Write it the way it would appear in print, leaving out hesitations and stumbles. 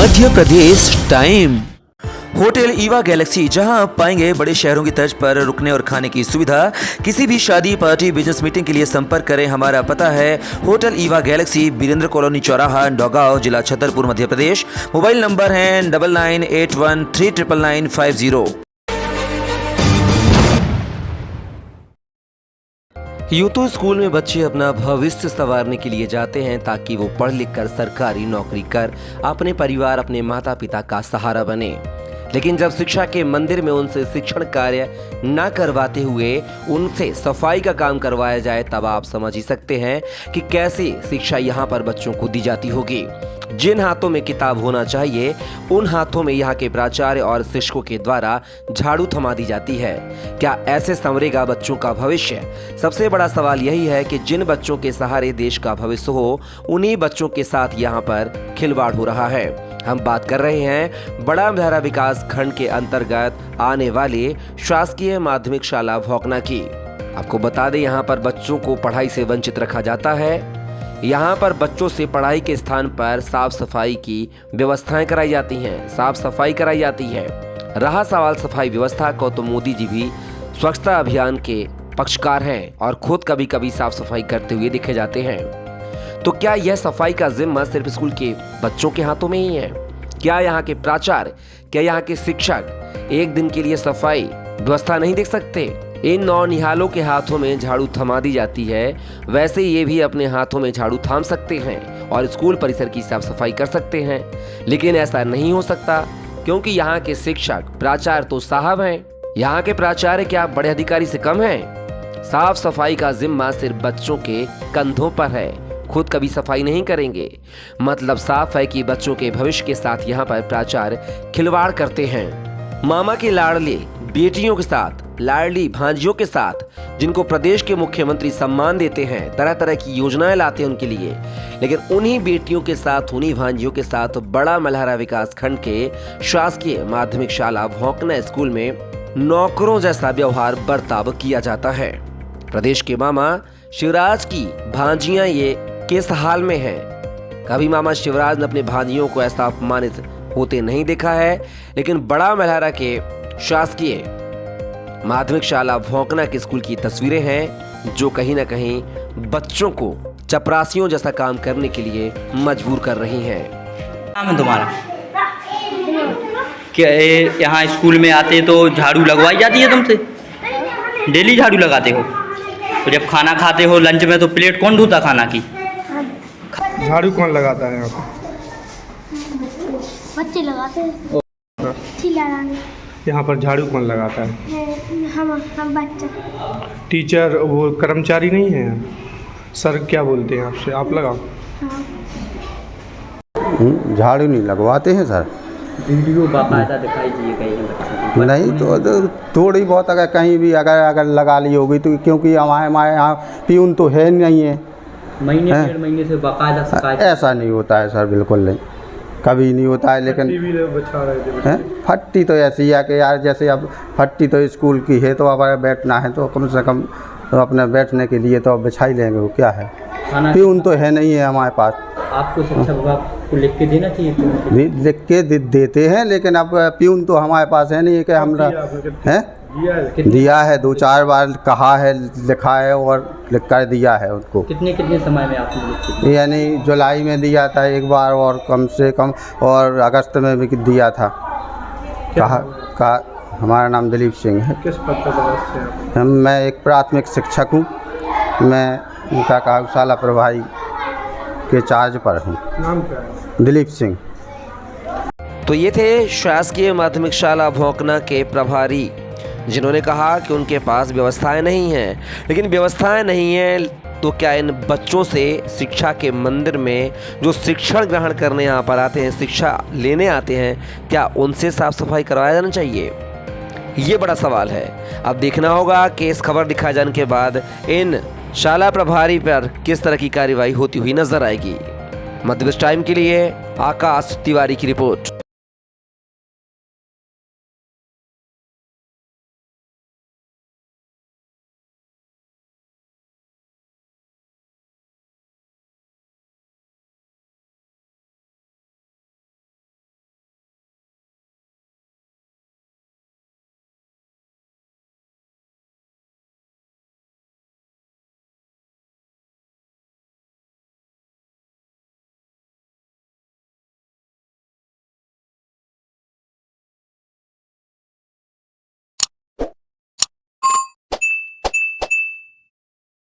Madhya Pradesh time. Hotel Eva Galaxy, जहां आप पाएंगे बड़े शहरों की तर्ज पर रुकने और खाने की सुविधा। किसी भी शादी, पार्टी, बिजनेस मीटिंग के लिए संपर्क करें। हमारा पता है hotel Eva Galaxy, Birendra colony चौराहा, नौगांव, जिला छतरपुर, मध्य प्रदेश। मोबाइल नंबर है 9981399950। यूं तो स्कूल में बच्चे अपना भविष्य संवारने के लिए जाते हैं ताकि वो पढ़ लिख कर सरकारी नौकरी कर अपने परिवार, अपने माता पिता का सहारा बने। लेकिन जब शिक्षा के मंदिर में उनसे शिक्षण कार्य न करवाते हुए उनसे सफाई का काम करवाया जाए, तब आप समझ ही सकते हैं कि कैसी शिक्षा यहाँ पर बच्चों को दी जाती होगी। जिन हाथों में किताब होना चाहिए, उन हाथों में यहाँ के प्राचार्य और शिक्षकों के द्वारा झाड़ू थमा दी जाती है। क्या ऐसे संवरेगा बच्चों का भविष्य? सबसे बड़ा सवाल यही है कि जिन बच्चों के सहारे देश का भविष्य हो, उन्हीं बच्चों के साथ यहाँ पर खिलवाड़ हो रहा है। हम बात कर रहे हैं बड़ा महरा विकास खंड के अंतर्गत आने वाले शासकीय माध्यमिक शाला भौकना की। आपको बता दें, यहाँ पर बच्चों को पढ़ाई से वंचित रखा जाता है। यहाँ पर बच्चों से पढ़ाई के स्थान पर साफ सफाई की व्यवस्थाएं कराई जाती हैं, साफ सफाई कराई जाती है। रहा सवाल सफाई व्यवस्था को, तो मोदी जी भी स्वच्छता अभियान के पक्षकार हैं और खुद कभी कभी साफ सफाई करते हुए दिखे जाते हैं। तो क्या यह सफाई का जिम्मा सिर्फ स्कूल के बच्चों के हाथों में ही है? क्या यहाँ के प्राचार्य, क्या यहाँ के शिक्षक एक दिन के लिए सफाई व्यवस्था नहीं देख सकते? इन नौनिहालों के हाथों में झाड़ू थमा दी जाती है, वैसे ये भी अपने हाथों में झाड़ू थाम सकते हैं और स्कूल परिसर की साफ सफाई कर सकते हैं। लेकिन ऐसा नहीं हो सकता, क्योंकि यहाँ के शिक्षक, प्राचार्य तो साहब हैं। यहाँ के प्राचार्य क्या बड़े अधिकारी से कम हैं? साफ सफाई का जिम्मा सिर्फ बच्चों के कंधों पर है, खुद कभी सफाई नहीं करेंगे। मतलब साफ है कि बच्चों के भविष्य के साथ यहाँ पर प्राचार्य खिलवाड़ करते हैं। मामा की लाडली बेटियों के साथ, लाडली भांजियों के साथ, जिनको प्रदेश के मुख्यमंत्री सम्मान देते हैं, तरह तरह की योजनाएं लाते हैं उनके लिए, लेकिन उन्हीं बेटियों के साथ, उन्हीं भांजियों के साथ बड़ा मल्हारा विकास खंड के शासकीय माध्यमिक शाला भौकना स्कूल में नौकरों जैसा व्यवहार बर्ताव किया जाता है। प्रदेश के मामा शिवराज की भांजियां ये किस हाल में हैं? कभी मामा शिवराज ने अपने भांजियों को ऐसा अपमानित होते नहीं देखा है। लेकिन बड़ा मल्हारा के शासकीय माध्यमिक शाला भौकना के स्कूल की तस्वीरें हैं, जो कहीं ना कहीं बच्चों को चपरासियों जैसा काम करने के लिए मजबूर कर रही हैं। नाम है तुम्हारा? क्या यहाँ स्कूल में आते तो झाड़ू लगवाई जाती है तुमसे? डेली झाड़ू लगाते हो? तो जब खाना खाते हो लंच में, तो प्लेट कौन धोता खाना की? झाड़ू कौन लगाता है यहाँ पर? बच्चे लगाते हैं। यहाँ पर झाड़ू कौन लगाता है? हम बच्चे। टीचर, वो कर्मचारी नहीं है? सर क्या बोलते हैं आपसे? आप लगाओ। झाड़ू नहीं लगवाते हैं सर। वीडियो बाकायदा दिखाई दिए गए हैं। नहीं तो थोड़ी बहुत अगर कहीं भी अगर लगा ली होगी तो, क्योंकि हमारे यहाँ प्यून तो है नहीं है। महीने डेढ़ महीने से बाकायदा शिकायत। ऐसा नहीं होता है सर, बिल्कुल नहीं, कभी नहीं होता है। लेकिन फट्टी तो ऐसी है कि यार, जैसे अब फट्टी तो स्कूल की है, तो अब बैठना है तो कम से कम तो अपने बैठने के लिए तो अब बिछा ही लेंगे, वो क्या है। प्यून तो है नहीं है हमारे पास। आपको शिक्षा विभाग को लिख के देना चाहिए। लिख के देते हैं, लेकिन अब प्यून तो हमारे पास है नहीं है कि हम हैं दिया है 2-4 बार कहा है, लिखा है और लिख कर दिया है उनको। कितने समय में आपने? यानी जुलाई में दिया था एक बार, और कम से कम और अगस्त में भी दिया था। कहा हमारा नाम दिलीप सिंह है। किस पद पर हैं? मैं एक प्राथमिक शिक्षक हूँ। मैं उनका कार्यशाला प्रभारी के चार्ज पर हूँ। नाम क्या है? दिलीप सिंह। तो ये थे शासकीय माध्यमिक शाला भौकना के प्रभारी, जिन्होंने कहा कि उनके पास व्यवस्थाएं नहीं हैं। लेकिन व्यवस्थाएं नहीं हैं तो क्या इन बच्चों से शिक्षा के मंदिर में जो शिक्षण ग्रहण करने यहाँ पर आते हैं, शिक्षा लेने आते हैं, क्या उनसे साफ सफाई करवाया जाना चाहिए? ये बड़ा सवाल है। अब देखना होगा कि इस खबर दिखाए जाने के बाद इन शाला प्रभारी पर किस तरह की कार्रवाई होती हुई नजर आएगी। मध्य प्रदेश टाइम के लिए आकाश तिवारी की रिपोर्ट।